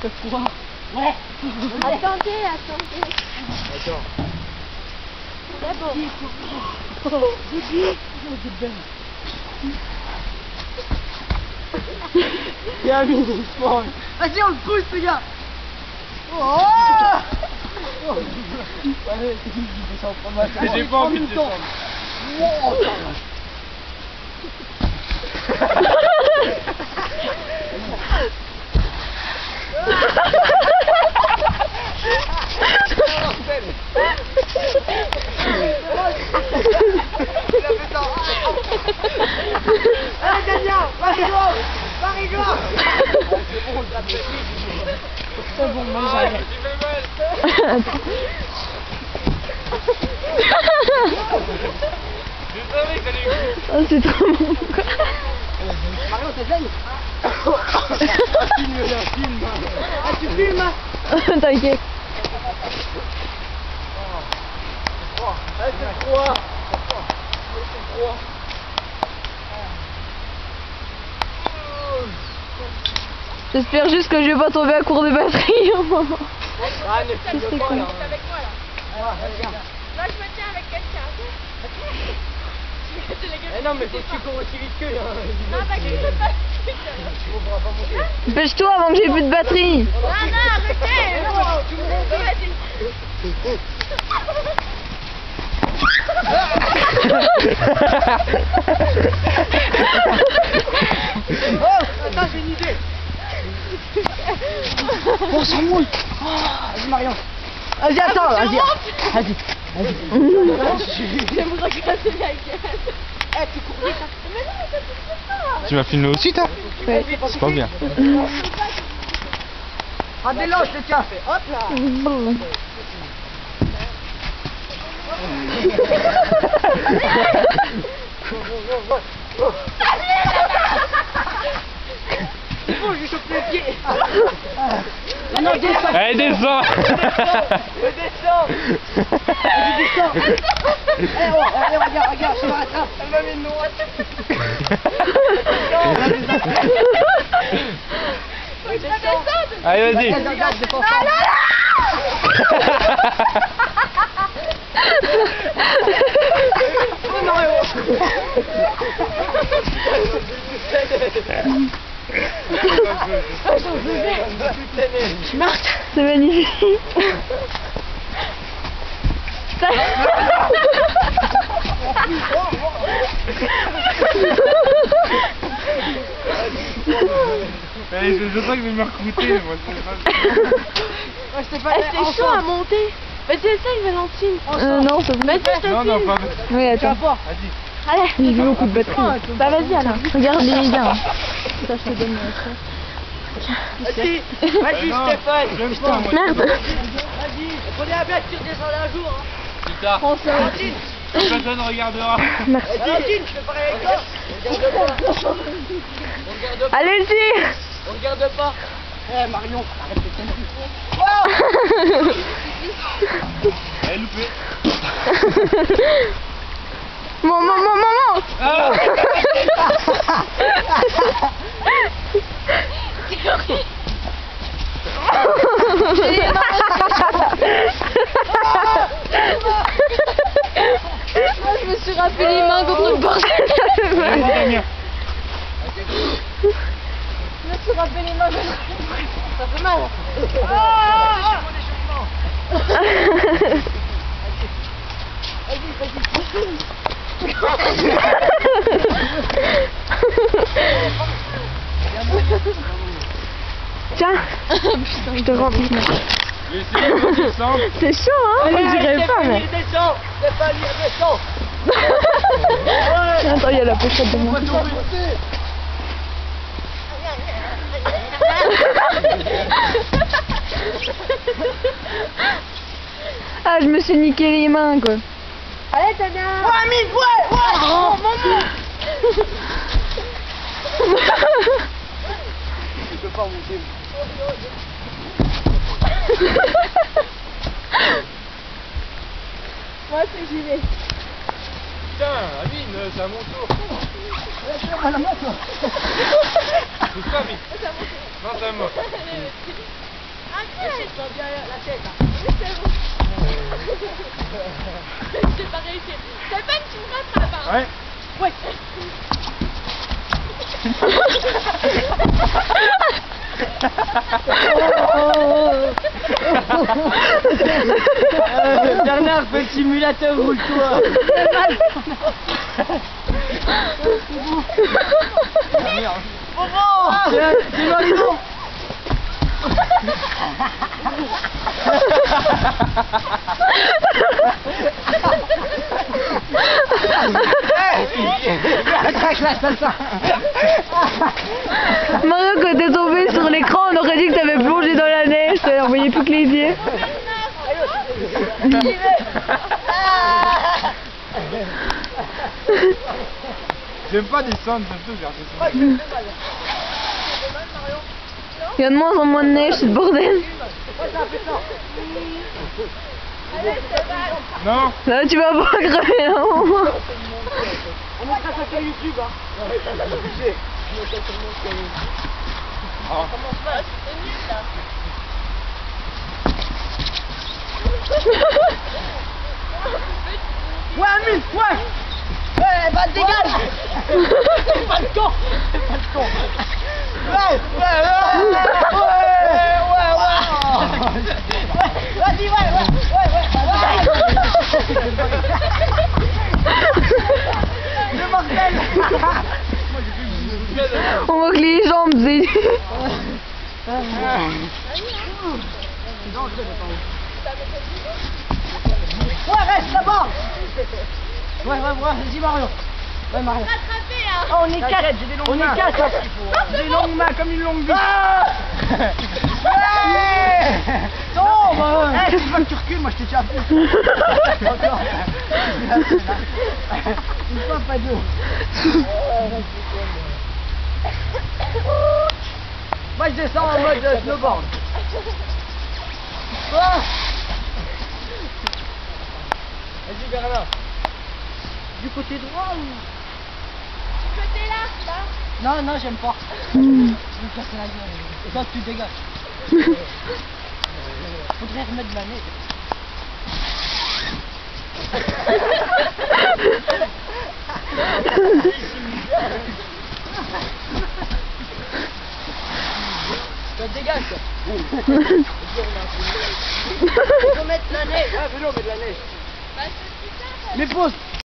fais froid. Ouais. Attendez. Attends. C'est bon. Viens, vite, doucement. Vas-y, on le pousse, les gars. Oh. Allez, J'ai pas envie de descendre. Wow. Allez, Daniel, Marie-Jo. C'est bon, moi j'arrête. Je savais que t'allais écouter. Oh, c'est trop bon. Marion, t'essayes? Filme. Ah, tu filmes? T'inquiète. Ah, c'est froid. J'espère juste que je vais pas tomber à court de batterie au moment. Ah, ne filme C'est pas, con. là. avec moi là. Ah, regarde. Là, je me tiens avec quelqu'un. Eh non, mais faut que tu cours aussi vite que là. Non, bah, je peux pas. Tu pourras pas monter. Dépêche-toi avant que j'ai plus de batterie. Non, arrêtez. Vas-y. Oh, attends, j'ai une idée. Oh, ça moule. Vas-y, Marion. Vas-y, attends, vas-y. Je vais me regarder la gueule. Eh, tu cours vite. Mais non, mais ça te fait pas. Tu m'as filmé aussi, toi? Ouais. C'est pas bien. Ah, déloge le tiens. Hop là. Bon. Il faut que je chope les pieds. Non, descends. Allez, descends. Descends. Eh, oh, regarde, je m'arrête là. Elle m'a mis une noix. Faut que je descende. Allez, vas-y. Regarde, descends. C'est magnifique. Allez, je sens que je vais me recruter. Moi, C'est chaud à monter. Vas-y, essaye, Valentine. Non, ça va. Vas-y, je te non, filme. pas. Oui, attends. Vas-y. Allez. J'ai vu beaucoup de batterie. Bah, vas-y, alors. Regarde les gars. Ça, je te donne ça. Vas-y, Non, Stéphane. j'aime pas, moi. Merde. Vas-y, prenez la blague, tu redescends un jour. Hein. Plus tard. Valentine, Personne ne regardera. Merci. Valentine, je peux parler avec toi. On regarde pas. Allez-y. On regarde pas. Eh Marion, arrête de t'énerver. Elle est loupée. Maman. Ah. Je me suis râpé les mains contre le bord. Allez, Damien. Je me suis râpé les mains. Ça fait mal. Tiens, je te remplis. J'ai essayé de descendre. C'est chaud, hein? On dirait pas, mais. Descends, Stéphane, descends. Attends, il y a la pochette de moi. Ah, je me suis niqué les mains, quoi. Allez, Tania. Ouais, Mine, ouais. Oh, maman. Tu peux pas monter. Moi, c'est j'y vais. Putain, Amine, c'est à mon tour. À la main, toi. C'est ça, Amine. Non, c'est à moi. Lâche-toi bien la tête. C'est pas réussi. C'est pas que tu me rattrapes, hein. Ouais. Ouais. Bernard, fais le simulateur, roule-toi. C'est moi, dis donc. Mario, quand t'es tombé sur l'écran, on aurait dit que t'avais plongé dans la neige, t'avais envoyé plus que les pieds. J'aime pas descendre, j'aime tout faire descendre. Il y a de moins en moins de neige, c'est le bordel. Non. Là, tu vas pas crever, hein. On mettra ça sur YouTube, hein. Ah. Ouais, Amine, ouais. Ouais, bah dégage. C'est pas le temps. C'est pas le temps. Ouais. Vas-y, ouais. Le mortel. On voit que les jambes, c'est... Ouais, reste là-bas. Ouais, vas-y Mario. Ouais, Mario. Rattrapé, hein. Oh, on est quatre. On est quatre. J'ai des longues mains comme une longue bille. Ouais. Tombe. Eh, tu vois que tu recules, moi je t'ai déjà fait. Encore. Une fois, pas deux. Moi je descends en mode snowboard. Ah. Vas-y, Bernard. Du côté droit ou... Du côté là. Non, j'aime pas. Je vais me casser la gueule. Et toi, tu dégages. Faudrait remettre de la neige. Ça dégage, quoi. Faut mettre de la neige. Ah, vélo, mais de la neige. Bah, c'est super. Mais pose.